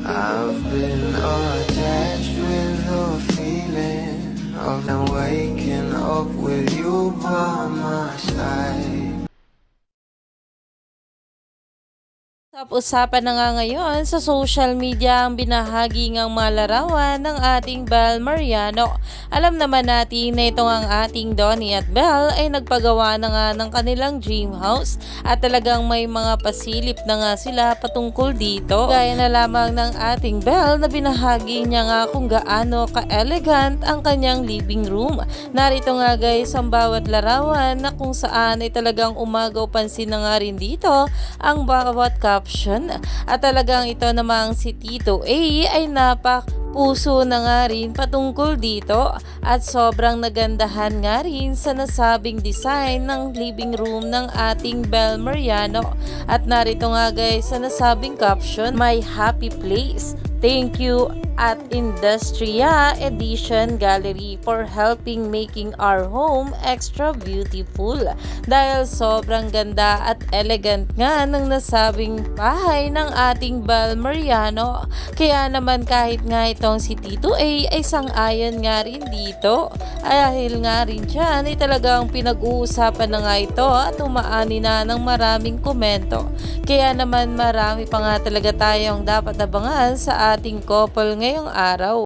I've been attached with the feeling of now waking up with you by my side. Usapan na nga ngayon sa social media ang binahagi ngang mga larawan ng ating Belle Mariano. Alam naman natin na itong ang ating Donnie at Belle ay nagpagawa na nga ng kanilang dream house at talagang may mga pasilip na nga sila patungkol dito. Gaya na lamang ng ating Belle na binahagi niya nga kung gaano ka-elegant ang kanyang living room. Narito nga guys ang bawat larawan na kung saan ay talagang umagaw pansin na nga rin dito ang bawat caption. At talagang ito namang si Tito A ay puso na nga rin patungkol dito at sobrang nagandahan nga rin sa nasabing design ng living room ng ating Belle Mariano. At narito nga guys sa nasabing caption, "My happy place. Thank you at Industria Edition Gallery for helping making our home extra beautiful." Dahil sobrang ganda at elegant nga ng nasabing bahay ng ating Belle Mariano. Kaya naman kahit nga itong si Tito A ay sang-ayon nga rin dito. Dahil nga rin dyan ay talagang pinag-uusapan na nga ito at umaani na ng maraming komento. Kaya naman marami pa nga talaga tayong dapat abangan sa ating couple ngayong araw.